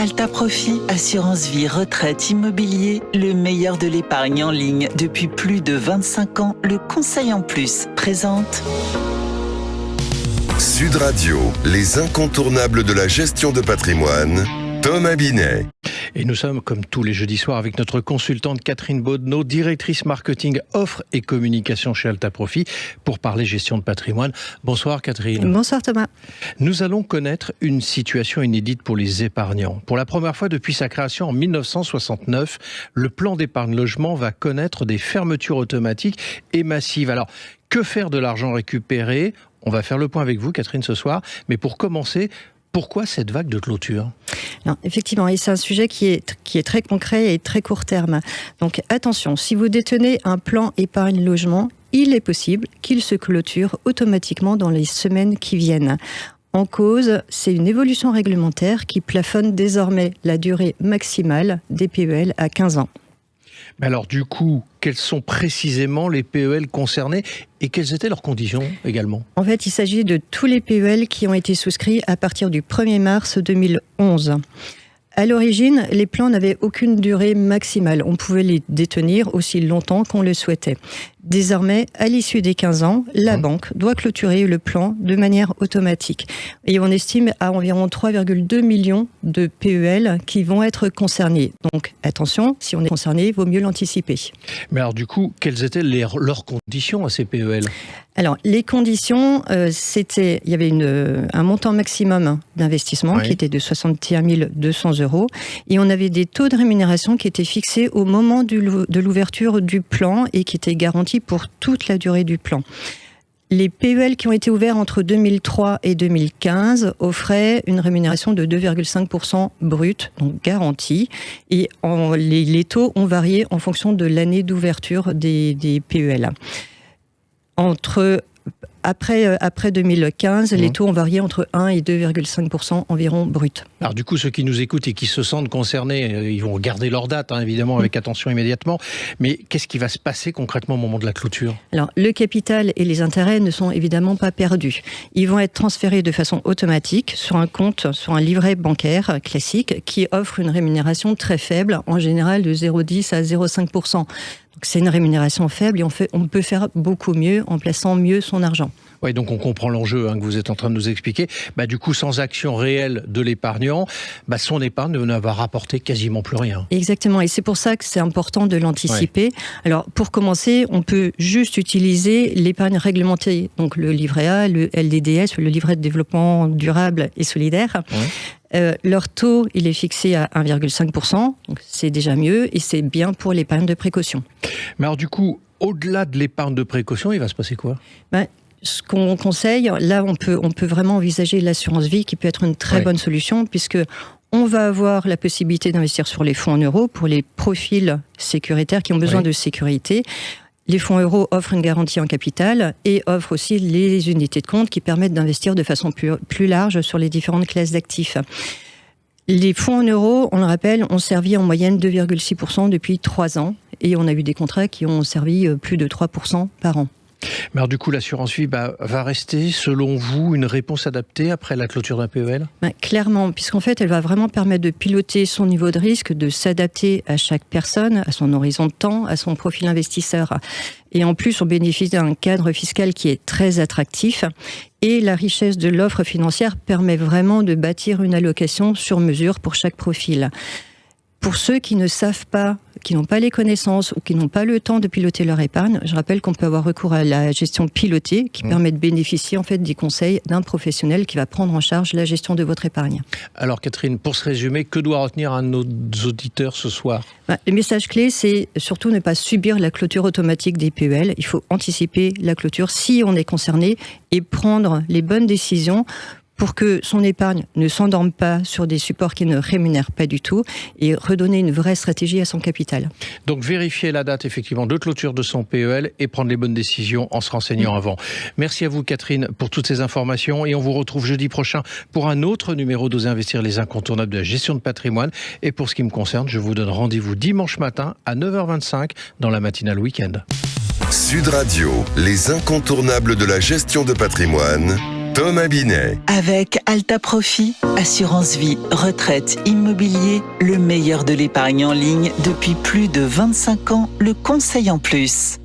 Alta Profit, assurance vie, retraite, immobilier, le meilleur de l'épargne en ligne depuis plus de 25 ans. Le conseil en plus présente Sud Radio, les incontournables de la gestion de patrimoine, Thomas Binet. Et nous sommes, comme tous les jeudis soirs, avec notre consultante Catherine Baudenot, directrice marketing, offre et communication chez Alta Profit, pour parler gestion de patrimoine. Bonsoir Catherine. Bonsoir Thomas. Nous allons connaître une situation inédite pour les épargnants. Pour la première fois depuis sa création en 1969, le plan d'épargne logement va connaître des fermetures automatiques et massives. Alors, que faire de l'argent récupéré ? On va faire le point avec vous Catherine ce soir, mais pour commencer, pourquoi cette vague de clôture ? Non, effectivement, et c'est un sujet qui est très concret et très court terme. Donc attention, si vous détenez un plan épargne logement, il est possible qu'il se clôture automatiquement dans les semaines qui viennent. En cause, c'est une évolution réglementaire qui plafonne désormais la durée maximale des PEL à 15 ans. Mais alors du coup, quels sont précisément les PEL concernés et quelles étaient leurs conditions également ? En fait, il s'agit de tous les PEL qui ont été souscrits à partir du 1er mars 2011. À l'origine, les plans n'avaient aucune durée maximale. On pouvait les détenir aussi longtemps qu'on le souhaitait. Désormais, à l'issue des 15 ans, la banque doit clôturer le plan de manière automatique. Et on estime à environ 3,2 millions de PEL qui vont être concernés. Donc attention, si on est concerné, il vaut mieux l'anticiper. Mais alors du coup, quelles étaient leurs conditions à ces PEL ? Alors, les conditions, il y avait un montant maximum d'investissement qui était de 61 200 €. Et on avait des taux de rémunération qui étaient fixés au moment de l'ouverture du plan et qui étaient garantis pour toute la durée du plan. Les PEL qui ont été ouverts entre 2003 et 2015 offraient une rémunération de 2,5% brut, donc garantie. Et les taux ont varié en fonction de l'année d'ouverture des PEL. Après 2015, les taux ont varié entre 1 et 2,5% environ brut. Alors du coup, ceux qui nous écoutent et qui se sentent concernés, ils vont regarder leur date, évidemment, avec attention immédiatement. Mais qu'est-ce qui va se passer concrètement au moment de la clôture ? Alors, le capital et les intérêts ne sont évidemment pas perdus. Ils vont être transférés de façon automatique sur un compte, sur un livret bancaire classique qui offre une rémunération très faible, en général de 0,10 à 0,5%. Donc c'est une rémunération faible et on peut faire beaucoup mieux en plaçant mieux son argent. Oui, donc on comprend l'enjeu que vous êtes en train de nous expliquer. Du coup, sans action réelle de l'épargnant, son épargne ne va rapporter quasiment plus rien. Exactement, et c'est pour ça que c'est important de l'anticiper. Ouais. Alors, pour commencer, on peut juste utiliser l'épargne réglementée, donc le livret A, le LDDS, le livret de développement durable et solidaire. Ouais. Leur taux, il est fixé à 1,5%, donc c'est déjà mieux, et c'est bien pour l'épargne de précaution. Mais alors du coup, au-delà de l'épargne de précaution, il va se passer quoi ? Ce qu'on conseille, là, on peut vraiment envisager l'assurance vie qui peut être une très bonne solution, puisque on va avoir la possibilité d'investir sur les fonds en euros pour les profils sécuritaires qui ont besoin de sécurité. Les fonds euros offrent une garantie en capital et offrent aussi les unités de compte qui permettent d'investir de façon plus large sur les différentes classes d'actifs. Les fonds en euros, on le rappelle, ont servi en moyenne 2,6% depuis 3 ans et on a eu des contrats qui ont servi plus de 3% par an. Mais alors du coup, l'assurance vie va rester, selon vous, une réponse adaptée après la clôture d'un PEL ? Clairement, puisqu'en fait, elle va vraiment permettre de piloter son niveau de risque, de s'adapter à chaque personne, à son horizon de temps, à son profil investisseur. Et en plus, on bénéficie d'un cadre fiscal qui est très attractif. Et la richesse de l'offre financière permet vraiment de bâtir une allocation sur mesure pour chaque profil. Pour ceux qui ne savent pas, qui n'ont pas les connaissances ou qui n'ont pas le temps de piloter leur épargne, je rappelle qu'on peut avoir recours à la gestion pilotée qui permet de bénéficier en fait des conseils d'un professionnel qui va prendre en charge la gestion de votre épargne. Alors Catherine, pour se résumer, que doit retenir un de nos auditeurs ce soir ? Le message clé, c'est surtout ne pas subir la clôture automatique des PEL. Il faut anticiper la clôture si on est concerné et prendre les bonnes décisions pour que son épargne ne s'endorme pas sur des supports qui ne rémunèrent pas du tout et redonner une vraie stratégie à son capital. Donc vérifier la date effectivement de clôture de son PEL et prendre les bonnes décisions en se renseignant avant. Merci à vous Catherine pour toutes ces informations et on vous retrouve jeudi prochain pour un autre numéro d'Oser Investir, les incontournables de la gestion de patrimoine. Et pour ce qui me concerne, je vous donne rendez-vous dimanche matin à 9h25 dans la matinale week-end. Sud Radio, les incontournables de la gestion de patrimoine, Thomas Binet. Avec Alta Profit, assurance vie, retraite, immobilier, le meilleur de l'épargne en ligne depuis plus de 25 ans, le conseil en plus.